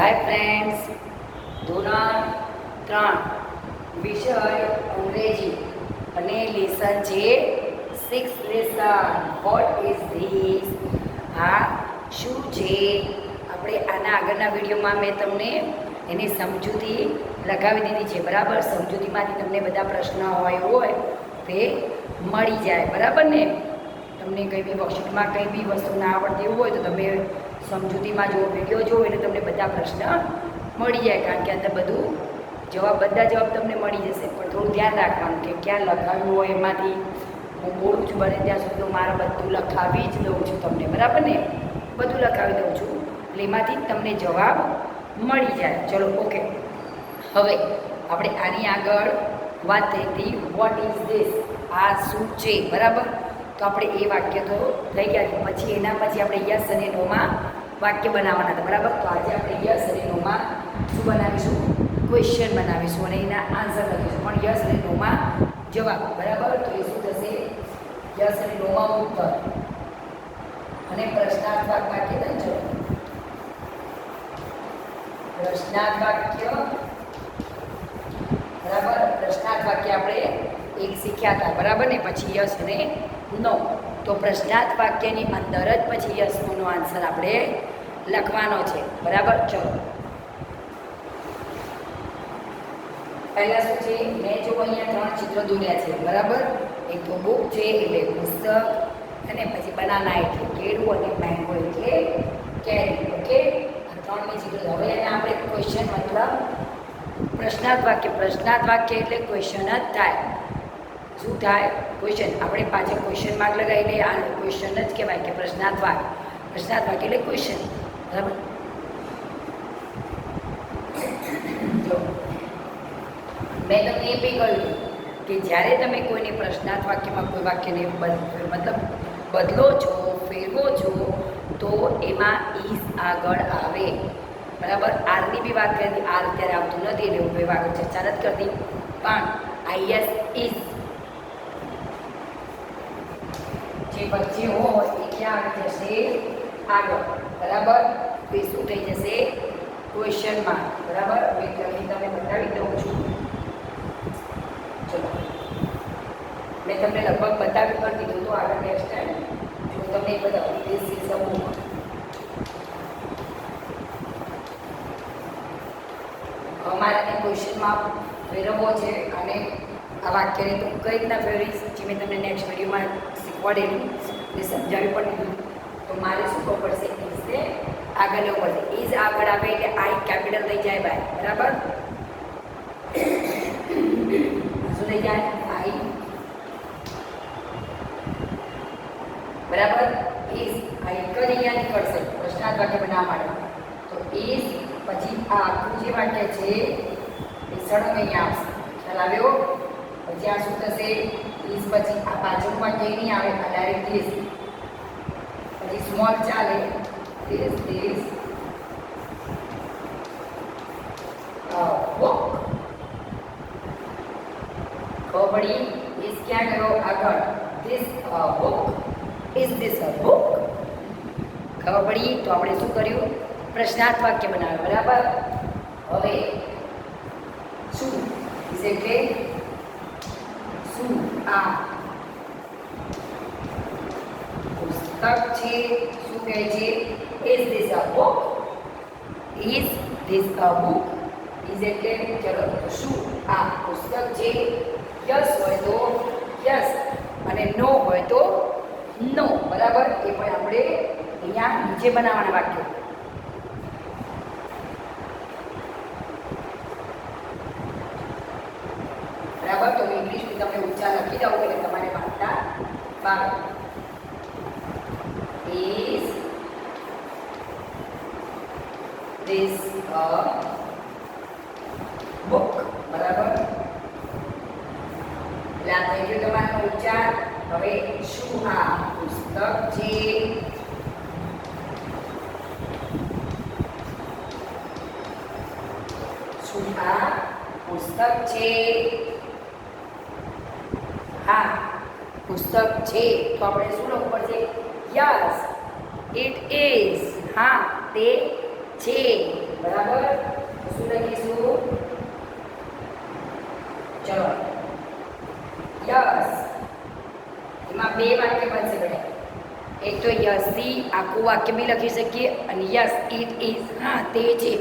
Hi friends, ધોરણ 3 વિષય અંગ્રેજી અને લેસન છે 6 લેસન. What is this? આ શું છે? આપણે આના આગળના વિડીયોમાં મેં તમને એની સમજૂતી લગાવી દીધી છે, બરાબર. સમજૂતીમાંથી તમને બધા પ્રશ્ન હોય તે મળી જાય, બરાબર ને. તમને કંઈ બી વર્કશીટમાં કંઈ બી વસ્તુ ના આવડતી હોય તો તમે સમજૂતીમાં જો વિડીયો જુઓ એટલે તમને બધા પ્રશ્ન મળી જાય, કારણ કે અંદર બધા જવાબ તમને મળી જશે. પણ થોડું ધ્યાન રાખવાનું કે ક્યાં લખાવ્યું હોય એમાંથી હું બોલું છું બને ત્યાં સુધી મારે બધું લખાવી જ દઉં છું તમને, બરાબર ને. બધું લખાવી દઉં છું એટલે એમાંથી તમને જવાબ મળી જાય. ચલો, ઓકે. હવે આપણે આની આગળ વાત થઈ હતી, વોટ ઇઝ ધીસ? આ શું છે, બરાબર. તો આપણે એ વાક્ય તો થઈ ગયા. પછી એના પછી આપણે યસ અને નોમાં વાક્ય બનાવવાના હતા, બરાબર. તો આજે આપણે યસ અને નોમાં શું બનાવીશું? ક્વેશ્ચન બનાવીશું અને એના આન્સર લખીશું, પણ યસ અને નોમાં જવાબ, બરાબર. તો એ શું થશે? યસ અને નોમાં ઉત્તર અને પ્રશ્નાર્થક વાક્ય થાય. ચલો, પ્રશ્નાર્થ વાક્ય, બરાબર. પ્રશ્નાર્થ વાક્ય આપણે એક શીખ્યા હતા, બરાબર ને. પછી યસ અને નો. તો પ્રશ્નાર્થ વાક્યની અંદર જ પછી યસ નો આન્સર આપણે લખવાનો છે, બરાબર. ચલો, પહેલા શું છે? મેં જો અહીંયા 3 ચિત્ર દોર્યા છે, બરાબર. એક તો બુક છે એટલે પુસ્તક, અને પછી બનાના એટલે કેળું, અને મેંગો એટલે કેરી. ઓકે, આ 3 ચિત્ર. હવે એને આપણે ક્વેશ્ચન મતલબ પ્રશ્નાર્થ વાક્ય એટલે ક્વેશ્ચન જ થાય. શું થાય? ક્વેશ્ચન. આપણે પાછળ ક્વેશ્ચન માર્ક લગાવી લઈએ, આ ક્વેશ્ચન જ કહેવાય કે પ્રશ્નાર્થ વાક્ય એટલે ક્વેશ્ચન, બરાબર. જો મેં તમને એ બી કહ્યું કે જ્યારે તમે કોઈને પ્રશ્નાર્થ વાક્યમાં કોઈ વાક્યને મતલબ બદલો છો, ફેરવો છો, તો એમાં ઇઝ આગળ આવે, બરાબર. આરની બી વાત કરી હતી, આર અત્યારે આવતું નથી એટલે હું આગળ ચર્ચા નથી કરતી, પણ આઈએસ ઇઝ જે વચ્ચે હોય એ ક્યાં આવી જશે? આગળ, બરાબર. તો એ શું થઈ જશે? ક્વેશ્ચનમાં, બરાબર. મેં તમને બતાવી દઉં છું. ચલો, મેં તમને લગભગ બતાવી પણ દીધું તો આગળ નેક્સ્ટ ટાઈમ હું તમને બતાવું. This is a book. અમારે ક્વેશ્ચનમાં ફેરવવો છે અને આ વાક્યને તો કઈ રીતના ફેરવીશ જે મેં તમને નેક્સ્ટ વિડીયોમાં શીખવાડેલું ને સમજાવી પણ દીધું. તો મારે શું કરવું પડશે? ઇઝને આગળ લેવું પડશે. ઇઝ આગળ આવે એટલે આઈ કેપિટલ થઈ જાય, ભાઈ, બરાબર. શું થઈ જાય? આઈ, બરાબર. ઇઝ આ એક જ અહીંયા નીકળશે પ્રશ્નાર્થ વાક્ય બનાવવા માટે. તો ઇઝ પછી આ આખું જે વાક્ય છે એ સળંગ અહીંયા આવશે. ખ્યાલ આવ્યો? પછી આ શું થશે? ઇઝ પછી આ બાજુનું વાક્ય નહીં આવે, આ ડાયરેક્ટ ધીસ. પછી સ્મોલ ચાલે, ધીસ વોક. ખબર પડી? ઇઝ ક્યાં ગયો? આગળ. This book. Is this a book? ખબર પડી? તો આપણે શું કર્યું? પ્રશ્નાર્થ વાક્ય બનાવ્યું, બરાબર. હવે શું ઇઝ એટલે શું? આ પુસ્તક છે. શું કહે છે? Is this a book? Is this a book? Is એટલે ચલો, શું આ પુસ્તક છે? યસ હોય તો યસ અને નો હોય તો નો, બરાબર. એ પણ આપણે અહીંયા નીચે બનાવવાના વાક્યો, બરાબર. તો ઇંગ્લિશથી તમને ઊંચા લખી દઉં એટલે તમારે વાંચતા ફાવે. Is this a book? બરાબર. એટલે આ થઈ ગયું તમારો ઉચ્ચાર. હવે શું આ પુસ્તક છે? શું આ પુસ્તક છે? હા, પુસ્તક છે. તો આપણે શું લખવું પડશે? Yes it is. હા, તે છે. બરાબર. શું લખીશું? ચલો યસ. એમાં બે વાક્ય બનશે બેટા. એક તો યસથી આખું વાક્ય બી લખી શકીએ અને યસ ઇટ ઇઝ, હા તે છે,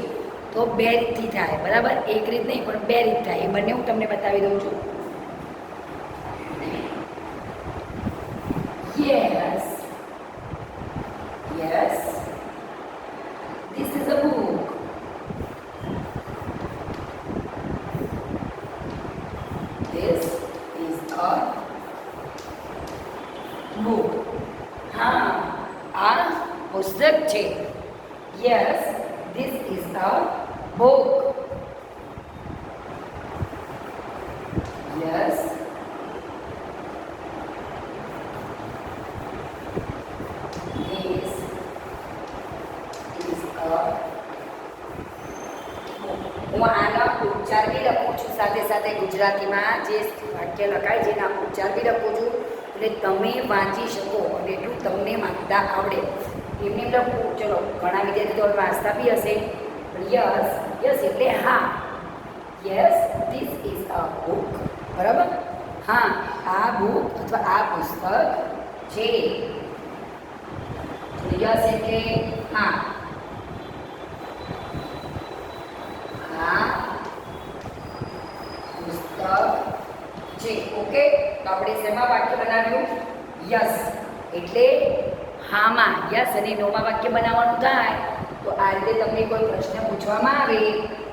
તો બે રીતથી થાય. બરાબર, એક રીત નહીં પણ બે રીત થાય. એ બંને હું તમને બતાવી દઉં છું. Yes, yes, this is a book. This is a book. હા, આ પુસ્તક છે. Yes, this is a book. Yes, this is a book. હું આના ઉચ્ચાર બી લખું છું સાથે સાથે ગુજરાતીમાં જે વાક્ય લખાય છે એના ઉચ્ચાર બી લખું છું, એટલે તમે વાંચી શકો અને એટલું તમને વાંચતા આવડે. એમને લખું. ચલો, ઘણા વિદ્યાર્થીઓ વાંચતા બી હશે. યસ, યસ એટલે હા. Yes, this is a book. બરાબર, હા આ બુક અથવા આ પુસ્તક છે. યસ એટલે હા, આ પુસ્તક છે. ઓકે, તો આપણે શેમાં વાક્ય બનાવ્યું? યસ એટલે હામાં. યસ અને નોમાં વાક્ય બનાવવાનું થાય. તો આ રીતે તમને કોઈ પ્રશ્ન પૂછવામાં આવે,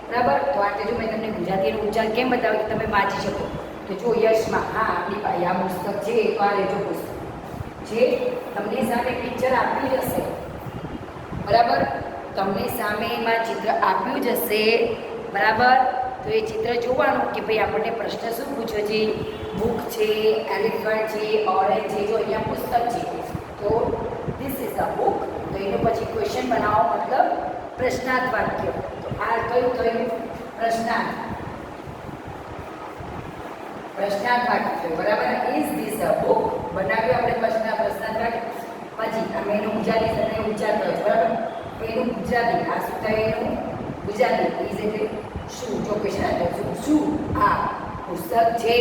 બરાબર, તો આ જો મેં તમને ગુજરાતીનો ઉચ્ચાર કેમ બતાવ્યો કે તમે વાંચી શકો. તો જો યશમાં હા આપણી પાસે આ પુસ્તક છે, તો આ રેજો પુસ્તક જે તમને સામે પિક્ચર આપ્યું જ હશે. બરાબર, તમને સામે એમાં ચિત્ર આપ્યું જ હશે. બરાબર, તો એ ચિત્ર જોવાનું કે ભાઈ આપણને પ્રશ્ન શું પૂછ્યો છે. બુક છે, એલિફન્ટ છે, ઓરેન્જ છે. જો અહીંયા પુસ્તક છે તો ધીસ ઇઝ અ બુક. તો એનો પછી ક્વેશ્ચન બનાવો, મતલબ પ્રશ્નાર્થ વાક્ય. તો આ કયું થયું? પ્રશ્નાર્થ. પ્રશ્નાર્થ વાક્ય થયું. બરાબર, ઇઝ ધીસ અ બુક બનાવ્યું આપણે પ્રશ્નાર્થ વાક્ય. પછી અમે એનું ગુજરાતી સાથે ઉચ્ચાર કર્યો. બરાબર, એનું ગુજરાતી આ શું થાય? એનું ગુજરાતી ઇઝ એટલે શું? જો ક્વેશ્ચન આપ્યો શું આ પુસ્તક છે,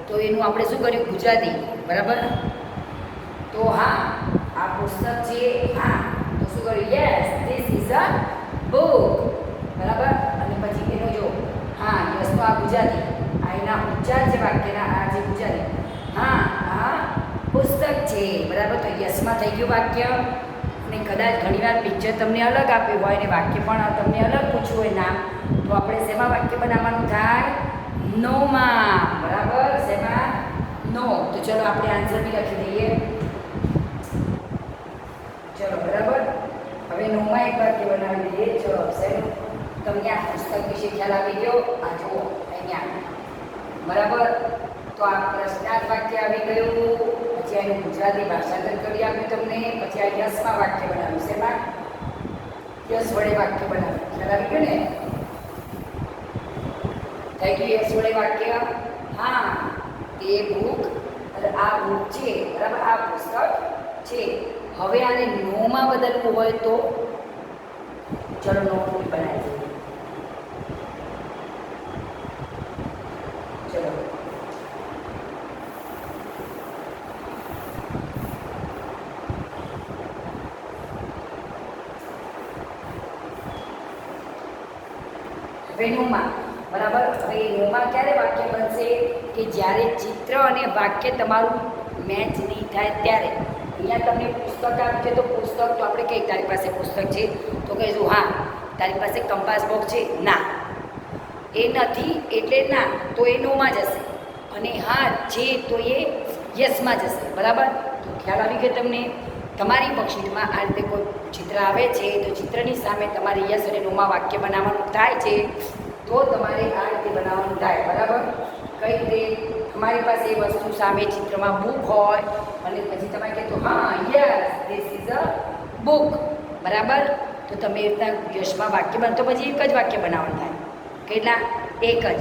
તો એનું આપણે શું કર્યું? ગુજરાતી. બરાબર, તો હા આ પુસ્તક છે. હા, તો શું કર્યું? Yes, this is a book. બરાબર, અને પછી એનો જો હા યસ તો આ ગુજરાતી, આ એના ઉચ્ચાર છે વાક્યના, આ જે ગુજરાતી. હા આ પુસ્તક છે. બરાબર, તો યસમાં થઈ ગયું વાક્ય. અને કદાચ ઘણીવાર પિક્ચર તમને અલગ આપ્યું હોય અને વાક્ય પણ તમને અલગ પૂછવું હોય નામ, તો આપણે શેમાં વાક્ય બનાવવાનું થાય? નોમાં. બરાબર, શેમાં? નો. તો ચલો આપણે આન્સર બી લખી દઈએ. ચલો બરાબર, હવે નોમાં એક વાક્ય બનાવી દઈએ. ચલો શેનું? તમને આ પુસ્તક વિશે ખ્યાલ આવી ગયો? આ જુઓ અહીંયા. બરાબર, તો આ પ્રશ્નાર્થ વાક્ય આવી ગયું. પછી એનું ગુજરાતી ભાષાંતર કરી આપ્યું તમને. પછી આ યસમાં વાક્ય બનાવ્યું. શેમાં? યસ વડે વાક્ય બનાવ્યું. ખ્યાલ આવી ગયો ને? થઈ ગયું યસ વડે વાક્ય. હા તે બુક, આ બુક છે. બરાબર, આ પુસ્તક છે. હવે આને નોમાં બદલવું હોય તો ચલો નો બનાવી દઈએ. ચલો હવે નોમાં. બરાબર, હવે નોમાં ક્યારે વાક્ય બનશે? કે જ્યારે ચિત્ર અને વાક્ય તમારું મેચ નહીં થાય ત્યારે. અહીંયા તમને પુસ્તક આપ્યું છે, તો પુસ્તક તો આપણે કહીએ તારી પાસે પુસ્તક છે, તો કહીશું હા. તારી પાસે કંપાસ બોક્સ છે? ના. એ નથી એટલે ના, તો એ નોમાં જશે. અને હા છે તો એ યસમાં જશે. બરાબર, તો ખ્યાલ આવી ગયો તમને? તમારી વર્કશીટમાં આ રીતે કોઈ ચિત્ર આવે છે, તો ચિત્રની સામે તમારે યસ અને નોમાં વાક્ય બનાવવાનું થાય છે. તો તમારે આ રીતે બનાવવાનું થાય. બરાબર, કઈ રીતે? તમારી પાસે એ વસ્તુ સામે ચિત્રમાં બુક હોય અને પછી તમે કહેતો હા yes this is a book. બરાબર, તો તમે એ રીતના યશમાં વાક્ય બને તો પછી એક જ વાક્ય બનાવવાનું થાય. કેટલા? એક જ.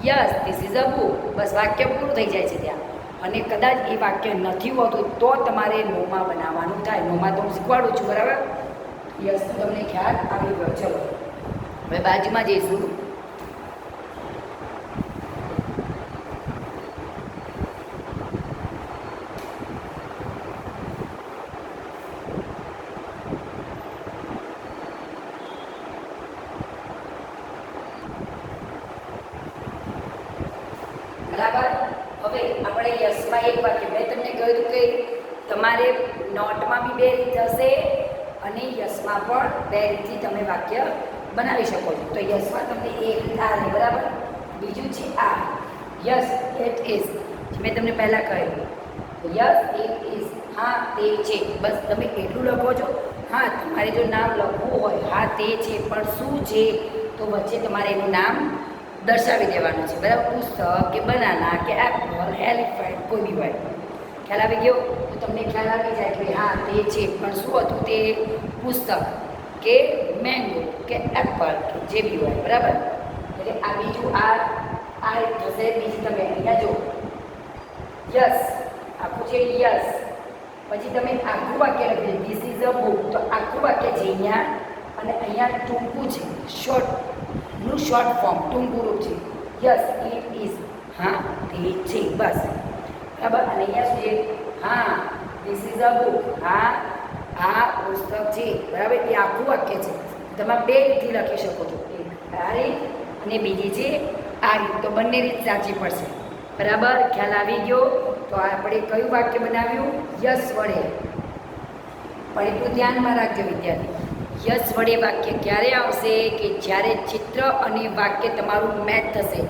Yes this is a book. બસ વાક્ય પૂરું થઈ જાય છે ત્યાં. અને કદાચ એ વાક્ય નથી હોતું તો તમારે નોમાં બનાવવાનું થાય. નોમાં તો હું શીખવાડું છું. બરાબર, યસ તો તમને ખ્યાલ આવી ગયો. ચલો હવે બાજુમાં જઈશું. બરાબર. હવે આપણે યસમાં એક વાક્ય, મેં તમને કહ્યું કે તમારે નોટમાં બી બે રીત હશે અને યસમાં પણ બે રીતથી તમે વાક્ય બનાવી શકો છો. તો યસમાં તમને એક રીત આ રહે, બરાબર. બીજું છે આ, યસ ઇટ ઇઝ. મેં તમને પહેલાં કહ્યું યસ ઇટ ઇઝ, હા તે છે. બસ તમે એટલું લખો છો. હા, તમારે જો નામ લખવું હોય, હા તે છે, પણ શું છે તો વચ્ચે તમારે એનું નામ દર્શાવી દેવાનું છે, બરાબર. પુસ્તક કે બનાના કે એપલ, એલિફન્ટ, કોઈ બી હોય. ખ્યાલ આવી ગયો? તો તમને ખ્યાલ આવી જાય કે હા તે છે, પણ શું હતું તે? પુસ્તક કે મેંગો કે એપલ કે જે બી હોય, બરાબર. એટલે આ બીજું આ થશે. બીજી તમે અહીંયા જો યસ, આખું છે યસ. પછી તમે આખું વાક્ય લખી ધીસ ઇઝ અ બુક, તો આખું વાક્ય છે અહીંયા, અને અહીંયા ટૂંકું છે, શોર્ટનું શોર્ટ ફોર્મ, ટૂંકું રૂપ છે. યસ ઇટ ઇઝ, હા તે છે, બસ. બરાબર. અને અહીંયા શું છે? હા ધીસ ઇઝ અ બુક, હા આ પુસ્તક છે, બરાબર. એ આખું વાક્ય છે. તમે બે રીતથી લખી શકો છો, એક આ રીત અને બીજી છે આ રીત. તો બંને રીત સાચી પડશે, બરાબર. ખ્યાલ આવી ગયો? તો આપણે કયું વાક્ય બનાવ્યું? યસ વડે. પણ એટલું ધ્યાનમાં રાખજો વિદ્યાર્થી, યસ વડે વાક્ય ક્યારે આવશે કે જ્યારે ચિત્ર અને વાક્ય તમારું મેચ થશે.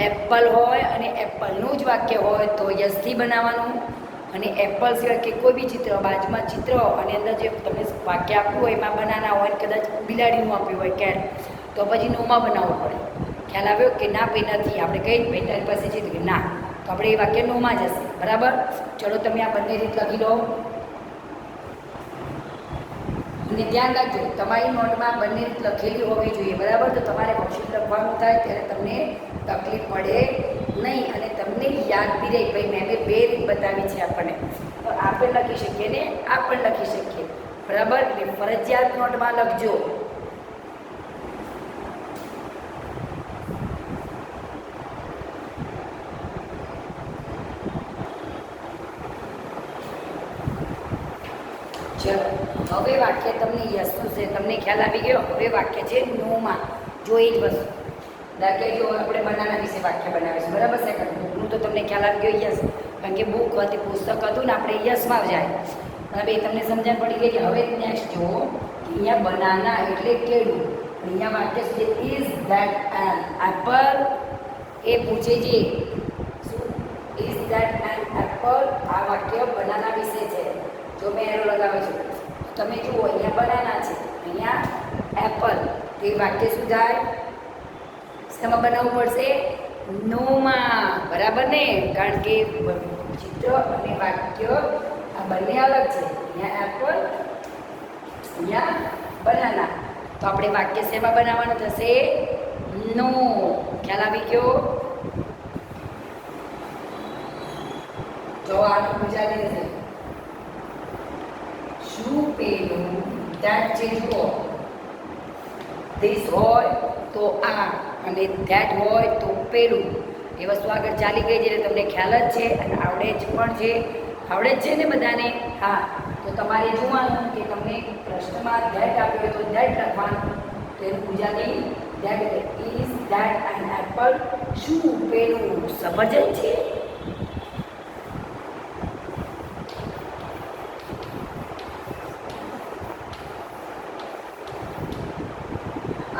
એપલ હોય અને એપલનું જ વાક્ય હોય તો યસથી બનાવવાનું, અને એપલ સિવાય કે કોઈ બી ચિત્ર, બાજુમાં ચિત્ર અને અંદર જે તમે વાક્ય આપ્યું હોય એમાં બનાના હોય, કદાચ બિલાડીનું આપ્યું હોય કેટ, તો પછી નોમાં બનાવવું પડે. ખ્યાલ આવ્યો કે ના ભાઈ નથી, આપણે કઈ ભાઈ તારી પાસે છે કે ના, તો આપણે એ વાક્ય નોમાં જશે, બરાબર. ચલો તમે આ બંને રીત લખી લો. અને ધ્યાન રાખજો, તમારી નોટમાં બંને રીત લખેલી હોવી જોઈએ, બરાબર. તો તમારે વર્કશીટ લખવાનું થાય ત્યારે તમને તકલીફ પડે નહીં, અને તમને યાદ બી રહે ભાઈ મેં બે રીત બતાવી છે આપણને, તો આપણે લખી શકીએ ને આ પણ લખી શકીએ, બરાબર. એટલે ફરજિયાત નોટમાં લખજો. ચલો હવે વાક્ય તમને યસનું છે, તમને ખ્યાલ આવી ગયો. હવે વાક્ય છે નોમાં. જો એ જ વસ્તુ દાખલા જો આપણે બનાના વિશે વાક્ય બનાવીશું, બરાબર. સેકન્ડ બુકનું તો તમને ખ્યાલ આવી ગયો યસ, કારણ કે બુક હતી, પુસ્તક હતું ને, આપણે યસમાં જાય. હવે તમને સમજણ પડી ગઈ કે હવે નેક્સ્ટ જુઓ કે અહીંયા બનાના એટલે કેળું. અહીંયા વાક્ય છે ઇઝ ધેટ એન એપલ. એ પૂછે છે શું? Is that an apple. આ વાક્ય બનાના વિશે છે. જો મેં એરો લગાવ્યો છું, તમે જુઓ અહીંયા બનાના છે, અહીંયા એપલ. તો એ વાક્ય શું થાય? શેમાં બનાવવું પડશે? નોમાં, બરાબર ને. કારણ કે ચિત્ર અને વાક્ય આ બંને અલગ છે. અહીંયા એપલ, અહીંયા બનાના. તો આપણે વાક્ય શેમાં બનાવવાનું થશે? નો. ખ્યાલ આવી ગયો? જો આનું ગુજરાતી હશે શું પેલું? ધેટ છે, જુઓ ધીસ હોય તો આ, અને ધેટ હોય તો પેલું. એ વસ્તુ આગળ ચાલી ગઈ છે એટલે તમને ખ્યાલ જ છે અને આવડે જ પણ છે. આવડે જ છે ને બધાને? હા. તો તમારે જોવાનું કે તમને પ્રશ્નમાં ધેટ આપ્યું તો ધેટ લખવાનું. તો એનું Gujarati that is that an apple. શું પેલું સફરજન છે?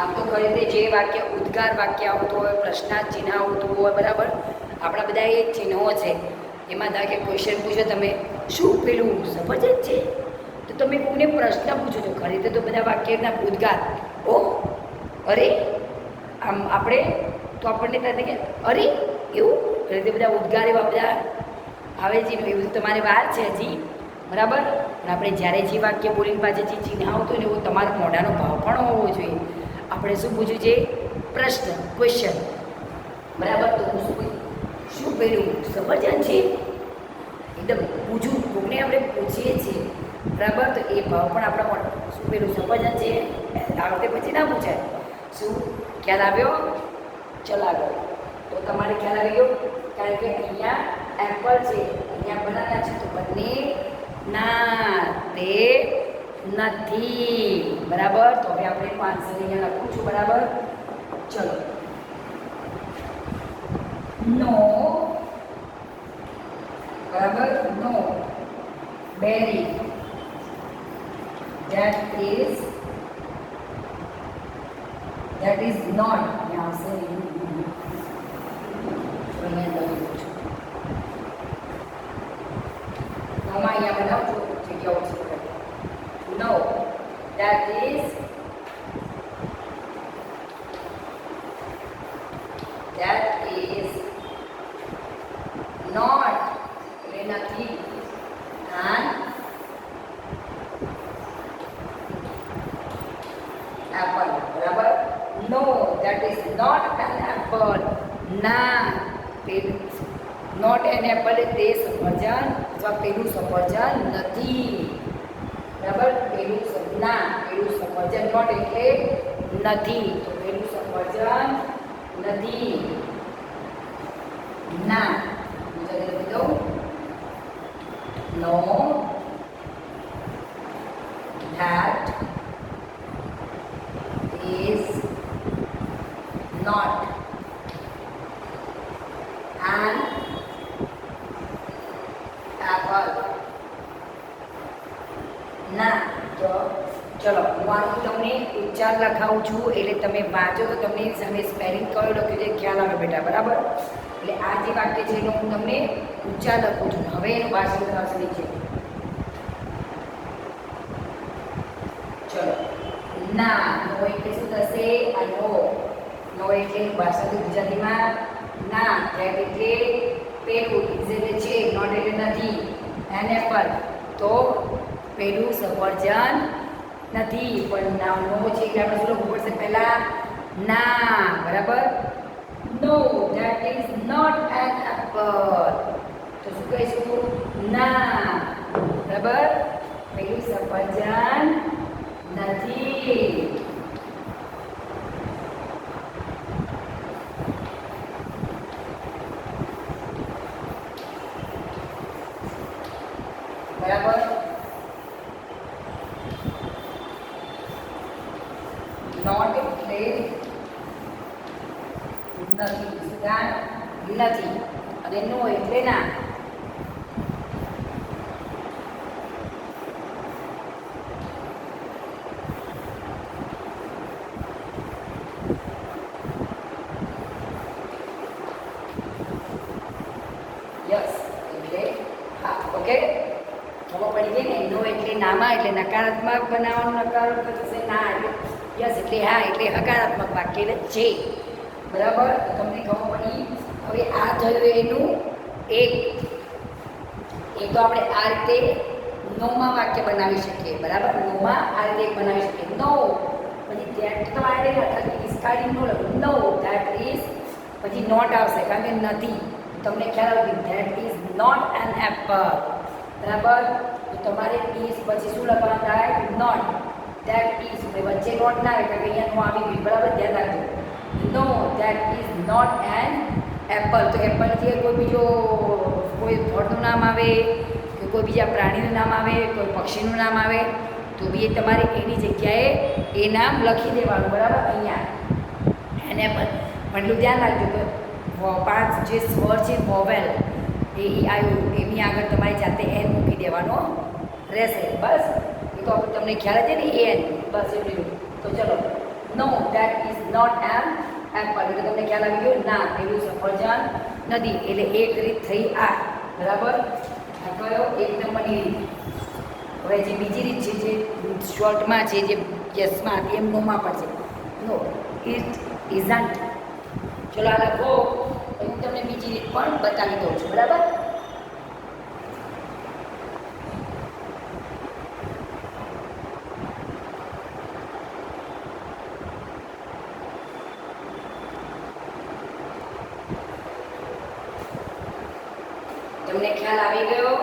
આમ તો ખરી રીતે જે વાક્ય ઉદ્ગાર વાક્ય આવતું હોય, પ્રશ્નાર્થ ચિહ્ન આવતું હોય, બરાબર. આપણા બધા એ ચિહ્નો છે. એમાં ધારો કે ક્વેશ્ચન પૂછો તમે, શું પેલું સફરજન છે? તો તમે કોઈને પ્રશ્ન પૂછો છો. ખરી રીતે તો બધા વાક્યના ઉદ્ગાર, ઓ, અરે, આમ આપણે તો આપણને કહે કે અરે એવું. ખરી રીતે બધા ઉદ્ગાર એવા બધા આવે છે. એવું તમારે વાર છે હજી, બરાબર. પણ આપણે જ્યારે જે વાક્ય બોલીને પાછળ જે ચિહ્ન આવતું હોય ને એવો તમારા મોઢાનો ભાવ પણ હોવો જોઈએ. આપણે શું પૂછ્યું છે? પ્રશ્ન, ક્વેશ્ચન, બરાબર. તો હું શું પેલું સફરજન છે? એકદમ પૂછું, કોઈને આપણે પૂછીએ છીએ, બરાબર. તો એ ભાવ પણ આપણા શું પેલું સફરજન છે આ વખતે પછી ના પૂછાય. શું ખ્યાલ આવ્યો? ચલો આગળ. તો તમારે ખ્યાલ આવી ગયો, કારણ કે અહીંયા એપલ છે, અહીંયા બનાના છે, તો બંને ના તે નથી. બરાબર. તો હવે આપણે આન્સર અહીંયા લખું છું. બરાબર. ચલો. નો. બરાબર. નો berry that is not. यहाँ से અહીંયા બનાવજો જગ્યાઓ છે. No, that is not એટલે નથી. An apple. બરાબર. No, that is not an apple. ના, નોટ એન એપલ તે સફરજન અથવા પેલું સફરજન નથી. બરાબર. પેલું સફરજન નોટ એટલે નથી, તો પેલું સફરજન નથી. ના લખી દઉં. નો that is not an apple. ના. તો ચલો હું આનું તમને ઉચ્ચાર લખાવું છું, એટલે તમે વાંચો તો તમને સામે સ્પેલિંગ કયો લખ્યું છે ખ્યાલ આવે બેટા. બરાબર. એટલે આ જે વાક્ય છે એનો હું તમને ઉચ્ચાર લખું છું. હવે એનું ભાષણ લખાવશે નીચે. ચલો. ના. નો એટલે શું થશે? આ નો એટલે ભાષા ગુજરાતીમાં ના. ધેટ એટલે પેલું, ઇઝ એટલે છે, નોટ એટલે નથી, એન એપલ તો પેલું સફરજન નથી. પણ ના નો છે એટલે આપણે શું લખવું પડશે પહેલાં? ના. બરાબર. No that is not an apple. તો શું કહીશું? ના. બરાબર. પેલું સફરજન નથી. બરાબર. નોટ એટલે નથી, સુધાર નથી, અને નો એટલે ના. યસ એટલે હા. ઓકે, ખબર પડી ગઈ ને? નો એટલે નામાં એટલે નકારાત્મક બનાવવાનું, નકારાત્મક થશે. ના એટલે યસ એટલે હા, એટલે હકારાત્મક વાક્ય એટલે છે. બરાબર. તમને ખબર પડી. હવે આ થયું એનું એક. તો આપણે આ રીતે નોમાં વાક્ય બનાવી શકીએ. બરાબર. નોમાં આ રીતે એક બનાવી શકીએ. નો પછી ધેટ તો આડે કાઢી નો લખું. નો ધેટ ઇઝ પછી નોટ આવશે, કારણ કે નથી. તમને ખ્યાલ આવે that is not an apple. બરાબર. તો તમારે ઇઝ પછી શું લખવાનું થાય? નોટ. ધેટ ઇઝ વચ્ચે નોટ ના આવે, કારણ કે અહીંયા નો આવી ગયું. બરાબર. ધ્યાન રાખજો. No that is not an apple. તો એપલથી કોઈ બીજો કોઈ ફળનું નામ આવે કે કોઈ બીજા પ્રાણીનું નામ આવે, કોઈ પક્ષીનું નામ આવે, તો બી તમારે એની જગ્યાએ એ નામ લખી દેવાનું. બરાબર. અહીંયા એને પણ એટલું ધ્યાન રાખજો કે 5 જે સ્વર છે વોવેલ એ આવ્યું એની આગળ તમારી જાતે એન મૂકી દેવાનો રહેશે. બસ. એ તો તમને ખ્યાલ છે ને? એન. બસ એટલું. તો ચલો. No that is not an apple. એટલે તમને ખ્યાલ આવી ગયો. ના, પેલું સફરજન નથી. એટલે એક રીત થઈ આ. બરાબર. આ કયો? એક નંબરની રીત. હવે જે બીજી રીત છે જે શોર્ટમાં છે, જે યસમાં હતી, એમ નોમાં પણ છે. નો ઇટ ઇઝન્ટ. ચલો આ લખો. હું તમને બીજી રીત પણ બતાવી દઉં છું. બરાબર. તમને ખ્યાલ આવી ગયો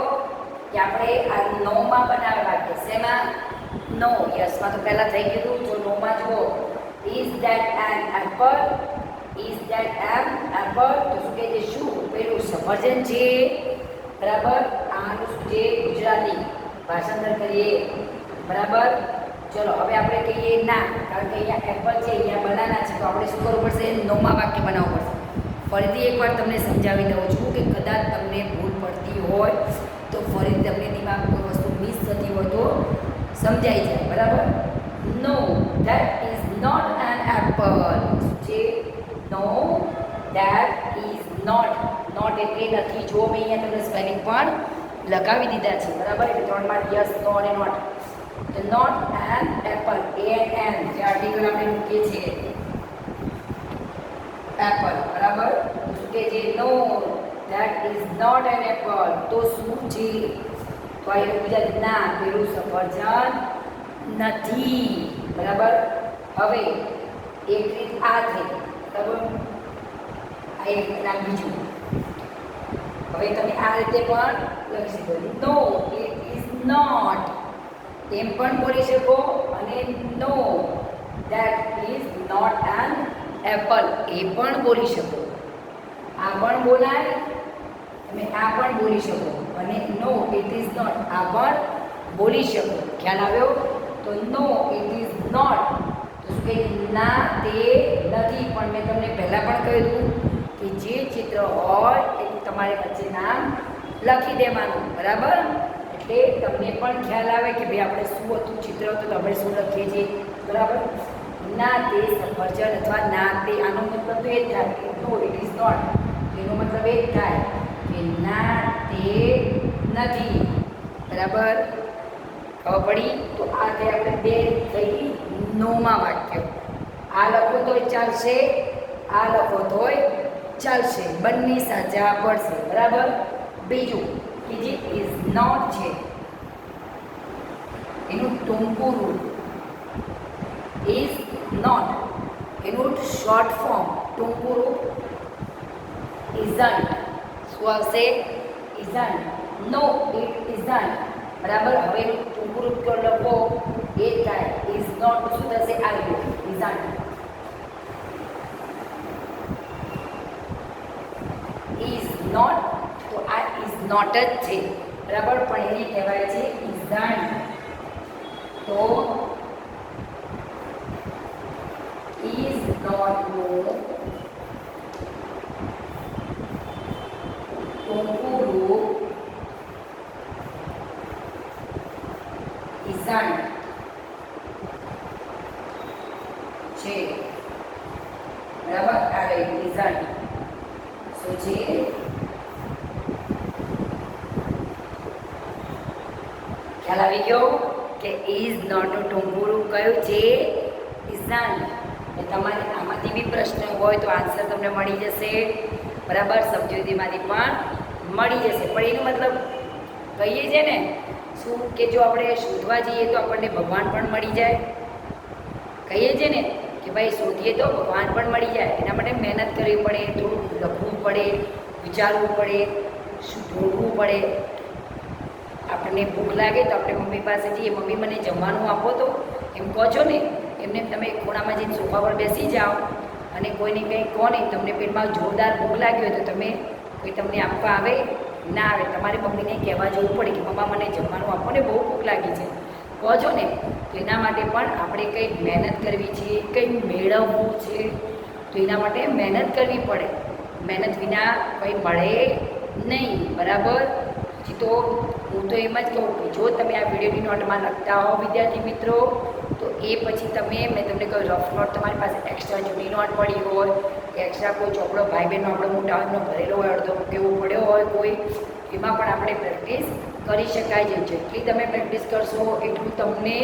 કે આપણે આ નોમાં બનાવેલા વાક્ય. શેમાં? નો. યસમાં તો પહેલાં થઈ ગયું. જો નોમાં જુઓ is that an apple? Is that N apple? તો શું કહે છે? શું પેલું સફરજન છે? બરાબર. આનું શું છે? ગુજરાતી ભાષાંતર કરીએ. બરાબર. ચલો હવે આપણે કહીએ ના, કારણ કે અહીંયા એપલ છે, અહીંયા બનાના છે, તો આપણે શું કરવું પડશે? નોમાં વાક્ય બનાવવું પડશે. ફરીથી એકવાર તમને સમજાવી દઉં છું કે કદાચ તમને ભૂલ પડતી હોય તો ફરી તમને દિમાગ કોઈ વસ્તુ મિસ થતી હોય તો સમજાઈ જાય. બરાબર. No, that is not an apple. જે no, that is not. Not એટલે નથી. જો મેં અહીંયા તમને સ્પેલિંગ પણ લગાવી દીધા છે. બરાબર. એટલે 3 માં યસ, નો અને નોટ. તો નોટ એન એપલ, એન જે આર્ટિકલ આપણે મૂકીએ છીએ એપલ. બરાબર. શું કે છે? No, that is not an apple. તો શું છે? તો આ એનું બીજા ના, પેલું સફરજન નથી. બરાબર. હવે એક રીત આ થઈ. બરાબર. આ એક નામ બીજું. હવે તમે આ રીતે પણ લખી શકો. નો, ઇટ ઇઝ નોટ એમ પણ બોલી શકો અને no, that is not an apple એ પણ બોલી શકો. આ પણ બોલાય, તમે આ પણ બોલી શકો અને નો, ઇટ ઇઝ નોટ આ પણ બોલી શકો. ખ્યાલ આવ્યો? તો નો, ઇટ ઇઝ નોટ તો શું કહે? ના, તે નથી. પણ મેં તમને પહેલાં પણ કહ્યું હતું કે જે ચિત્ર હોય એનું તમારે વચ્ચે નામ લખી દેવાનું. બરાબર. એટલે તમને પણ ખ્યાલ આવે કે ભાઈ આપણે શું હતું ચિત્ર હતું તો આપણે શું લખીએ છીએ. બરાબર. ના તે સફરજન અથવા ના તે, આનો મતલબ તો એ જ થાય કે નો, ઇટ ઇઝ નોટ. એનો મતલબ એ જ થાય કે ના તે નથી. બરાબર. ખબર પડી? તો આ તે આપણે બે થઈ નોમાં વાક્ય. આ લખો તોય ચાલશે, આ લખો તોય ચાલશે, બંને સાચા પડશે. બરાબર. બીજું કે જે ઇઝ નોટ છે એનું ટૂંકું રૂપ ઇઝ નોટ, એનું શોર્ટ ફોર્મ ટૂંકું રૂપ ઇઝન્ટ. શું આવશે? ઇઝન્ટ. No, it isn't. બરાબર. હવે એનું ટૂંકું રૂપ કયો લખો એ થાય ઇઝ નોટ. શું થશે? આવ્યું ઇઝન્ટ. ઇઝ નોટ તો આ ઇઝ નોટ જ છે. બરાબર. પણ એને કહેવાય છે ઇઝન્ટ. તો ઇઝ નોટ નું ટૂંકું રૂપ ઇઝન્ટ છે. બરાબર. આ રહી ઇઝન્ટ. શું છે? ખ્યાલ આવી ગયો કે ઇઝ નોટનું ટૂંકું રૂપ કયું છે? ઇઝન્ટ. તમારે આમાંથી બી પ્રશ્ન હોય તો આન્સર તમને મળી જશે. બરાબર. સમજૂતીમાંથી પણ મળી જશે. પણ એનો મતલબ કહીએ છે ને શું કે જો આપણે શોધવા જઈએ તો આપણને ભગવાન પણ મળી જાય. કહીએ છે ને કે ભાઈ શોધીએ તો ભગવાન પણ મળી જાય. એના માટે મહેનત કરવી પડે, થોડું લખવું પડે, વિચારવું પડે, શું ઢૂંઢવું પડે. આપણને ભૂખ લાગે તો આપણે મમ્મી પાસે જઈએ, મમ્મી મને જમવાનું આપો તો એમ કહો છો ને, એમને તમે ખૂણામાં જઈને સોફા પર બેસી જાઓ અને કોઈને કંઈ કહો નહીં, તમને પેટમાં જોરદાર ભૂખ લાગી હોય તો તમે કોઈ તમને આપવા આવે ના આવે. તમારે મમ્મીને કહેવા જવું પડે કે મમ્મા મને જમવાનું આપો ને, બહુ ભૂખ લાગી છે કહો છો ને. તો એના માટે પણ આપણે કંઈક મહેનત કરવી છે, કંઈક મેળવવું છે તો એના માટે મહેનત કરવી પડે. મહેનત વિના કંઈ મળે નહીં. બરાબર. પછી તો હું તો એમ જ કહું કે જો તમે આ વિડીયોની નોટમાં લખતા હો વિદ્યાર્થી મિત્રો તો એ પછી તમે, મેં તમને કહ્યું રફ નોટ તમારી પાસે એક્સ્ટ્રા જૂની નોટ પડી હોય, એક્સ્ટ્રા કોઈ ચોપડો ભાઈ બહેનનો આપણો મોટા એમનો ભરેલો હોય, અડધો કેવો પડ્યો હોય કોઈ, એમાં પણ આપણે પ્રેક્ટિસ કરી શકાય છે. જેટલી તમે પ્રેક્ટિસ કરશો એટલું તમને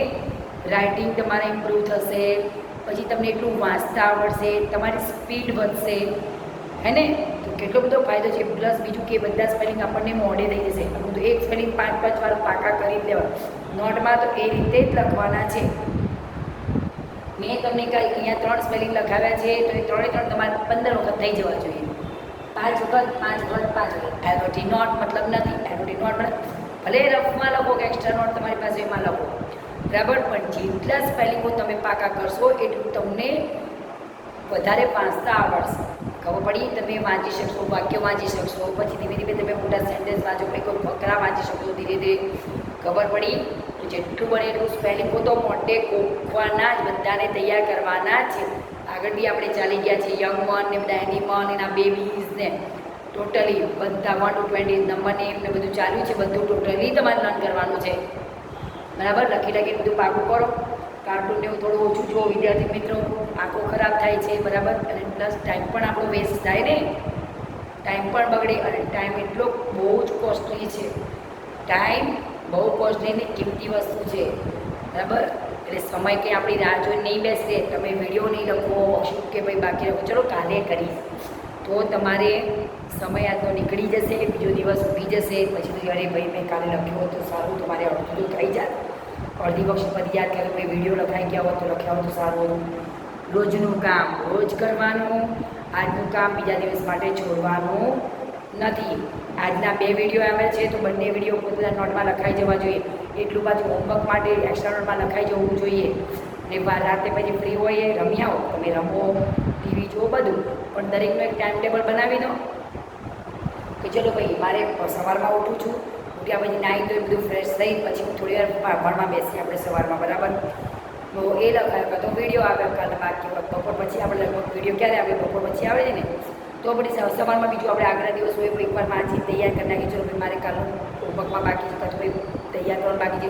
રાઇટિંગ તમારે ઇમ્પ્રૂવ થશે, પછી તમને એટલું વાંચતા આવડશે, તમારી સ્પીડ વધશે, હે ને. તો કેટલો બધો ફાયદો છે. પ્લસ બીજું કે બધા સ્પેલિંગ આપણને મોઢે થઈ જશે. હું તો એક સ્પેલિંગ 5-5 વાર પાકા કરી દેવા. નોટમાં તો એ રીતે જ લખવાના છે. મેં તમને કહ્યું અહીંયા 3 સ્પેલિંગ લખાવ્યા છે તો એ 3 તમારે 15 વખત થઈ જવા જોઈએ. 5 વખત 5 વખત 5 વખત. એનોટી નોટ મતલબ નથી. એનોટી નોટ ભલે રફમાં લખો કે એક્સ્ટ્રા નોટ તમારી પાસે એમાં લખો બરાબર. પણ જેટલા સ્પેલિંગો તમે પાકા કરશો એટલું તમને વધારે વાંચતા આવડશે. ખબર પડી? તમે વાંચી શકશો, વાક્યો વાંચી શકશો, પછી ધીમે ધીમે તમે મોટા સેન્ટેન્સ વાંચો, કંઈ કોઈ ફકરા વાંચી શકશો ધીરે ધીરે. ખબર પડી? તો જેટલું બને એટલું સ્પેલિંગો તો મોટે કોખવાના જ, બધાને તૈયાર કરવાના જ છે. આગળ બી આપણે ચાલી ગયા છીએ યંગ વન ને બધા એનિમલ એના બેબીઝ ને ટોટલી બધા 1 to 20 નંબર ને એમને બધું ચાલ્યું છે. બધું ટોટલી તમારે લર્ન કરવાનું છે. બરાબર. લખી બધું પાકું કરો. કાર્ટૂનને એવું થોડું ઓછું જુઓ વિદ્યાર્થી મિત્રો, આંખો ખરાબ થાય છે. બરાબર. અને પ્લસ ટાઈમ પણ આપણો વેસ્ટ થાય ને, ટાઈમ પણ બગડે. અને ટાઈમ એટલો બહુ જ કોસ્ટલી છે. ટાઈમ બહુ કોસ્ટલી ને કિંમતી વસ્તુ છે. બરાબર. એટલે સમય કંઈ આપણી રાહ જોઈને નહીં બેસશે. તમે વિડીયો નહીં લખો, વર્કશીટ કે ભાઈ બાકી લખો, ચલો કાલે કરીશ, તો તમારે સમય આજનો નીકળી જશે, બીજો દિવસ ઉભી જશે. પછી તો અરે ભાઈ મેં કાલે લખ્યો તો સારું, તમારે અડધું થઈ જાય. અડધી વખત પછી યાદ કરે ભાઈ વિડીયો લખાઈ ગયા હોત તો લખ્યા હોત તો સારું. રોજનું કામ રોજ કરવાનું. આજનું કામ બીજા દિવસ માટે છોડવાનું નથી. આજના 2 વિડીયો આવેલ છે તો બંને વિડીયો પોતાના નોટમાં લખાઈ જવા જોઈએ. એટલું પાછું હોમવર્ક માટે એક્સ્ટ્રા નોટમાં લખાઈ જવું જોઈએ. ને રાતે પછી ફ્રી હોય એ રમી આવો, તમે રમો, ટીવી જુઓ, બધું. પણ દરેકનું એક ટાઈમ ટેબલ બનાવી દો કે ચલો ભાઈ મારે સવારમાં ઉઠું છું, ઉઠ્યા પછી નાહી તો એ બધું ફ્રેશ થઈ પછી હું થોડી વાર ભણવા બેસીએ આપણે સવારમાં. બરાબર. તો એ લખાય તો વિડીયો આવે કાલે બાકી બપોર પછી આપણે લગભગ વિડીયો ક્યારે આવે? બપોર પછી આવે છે ને. તો પછી સવારમાં બીજું આપણે આગળના દિવસ હોય એકવાર વાંચી તૈયાર કરી નાખી. ચલો ભાઈ મારે કાલનું હોમવર્કમાં બાકી છે, પછી ભાઈ તૈયાર કરવાનું બાકી છે,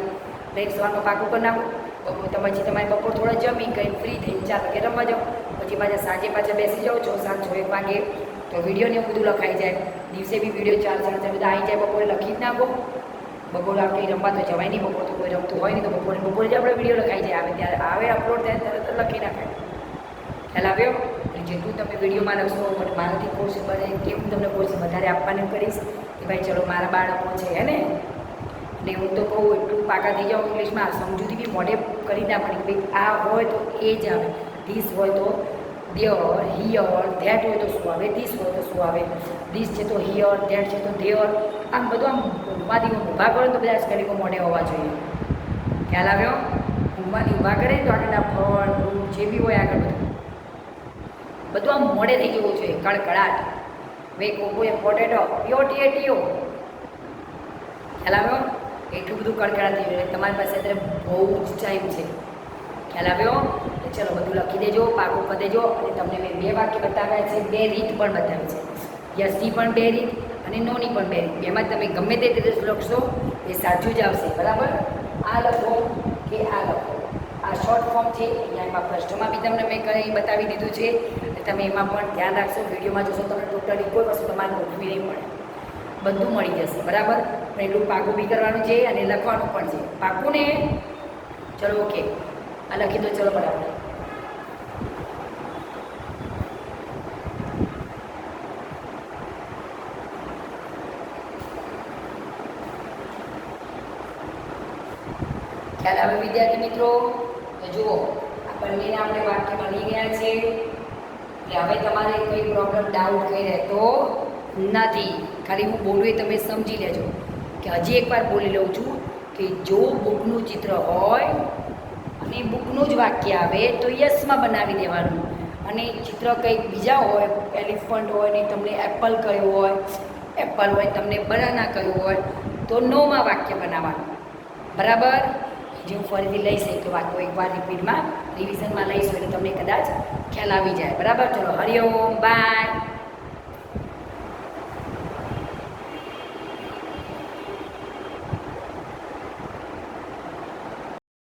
લઈને સવારમાં પાકું કરી નાખું. બપોર તો પછી તમારે બપોર થોડા જમી કંઈ ફ્રી થઈને 4 વાગે રમવા જાઓ. પછી પાછા સાંજે પાછા બેસી જાઓ 6, 7, 6, 1 વાગે. તો વિડીયોને એવું બધું લખાઈ જાય. દિવસે બી વિડીયો 4, 4 બધા આવી જાય. બપોરે લખી જ નાખો. બપોરે આપણે કંઈ રમવા તો જવાય નહીં. બપોર તો કોઈ રમતું હોય નહીં, તો બપોરે જ આપણે વિડીયો લખાઈ જાય. આવે ત્યારે આવે અપલોડ થાય તરત લખી નાખાય. ખ્યાલ આવ્યો? જેટલું તમે વિડીયોમાં લખશો મને મારાથી કોર્સ બને કેવું તમને કોર્સ વધારે આપવાનું કરીશ કે ભાઈ ચલો મારા બાળકો છે હે ને. અને હું તો કહું એટલું પાકા થઈ જાઓ ઇંગ્લિશમાં, સમજૂતી બી મોઢે કરી ના પડે કે ભાઈ આ હોય તો એ જ આવે, ધીસ હોય તો દેર, હિયર, ધેટ હોય તો શું આવે, ધીસ હોય તો શું આવે, ધીસ છે તો હિયર, ધેટ છે તો ધેર. આમ બધું આમ ઊંઘમાંથી ઊભા કરો તો બધા સ્પેલિંગો મોઢે હોવા જોઈએ. ખ્યાલ આવ્યો? ઊંઘમાંથી ઊભા કરે તો આગળના ફળ ફ્રૂટ જે બી હોય આગળ બધું આમ મોડે થઈ જવું જોઈએ. કડકડાટ. ભાઈ કોકોએ પોટેટો પીઓ ટીઓ. ખ્યાલ આવ્યો? એટલું બધું કડકડાટ થઈ ગયું. તમારી પાસે અત્યારે બહુ જ ટાઈમ છે. ખ્યાલ આવ્યો? ચલો બધું લખી દેજો, પાકું કરી દેજો. અને તમને મેં 2 વાક્ય બતાવ્યા છે, 2 રીત પણ બતાવી છે. યસની પણ 2 રીત અને નોની પણ 2 રીત. બેમાં તમે ગમે તે રીતે લખશો એ સાચું જ આવશે. બરાબર. આ લખો કે આ લખો, આ શોર્ટ ફોર્મ છે. અહીંયા એમાં પ્રશ્નોમાં બી તમને મેં કંઈ બતાવી દીધું છે. તમે એમાં પણ ધ્યાન રાખશો. વિડીયોમાં જોશો તમને ટોટલી કોઈ વસ્તુ તમારે ગોઠવી નહીં પડે, બધું મળી જશે. બરાબર. પણ એટલું પાકું બી કરવાનું છે અને લખવાનું પણ છે. પાકું ને? ચલો ઓકે. આ લખી દો. ચલો બરાબર. ખ્યાલ આવે વિદ્યાર્થી મિત્રો? તો જુઓ આ બંનેને આપણે વાક્ય બની ગયા છે. એટલે હવે તમારે કોઈ પ્રોબ્લેમ ડાઉટ કંઈ રહેતો નથી. ખાલી હું બોલું એ તમે સમજી લેજો. કે હજી એકવાર બોલી લઉં છું કે જો બુકનું ચિત્ર હોય અને બુકનું જ વાક્ય આવે તો યસમાં બનાવી દેવાનું. અને ચિત્ર કંઈક બીજા હોય, એલિફન્ટ હોય ને તમને એપલ કહ્યું હોય, એપલ હોય તમને બનાના કહ્યું હોય તો નોમાં વાક્ય બનાવવાનું. બરાબર. જે હું ફરીથી લઈશ તો વાક્યો એકવાર રિપીટમાં રિવિઝનમાં લઈશું એટલે તમને કદાચ ખ્યાલ આવી જાય. બરાબર. ચલો હરિઓમ, બાય.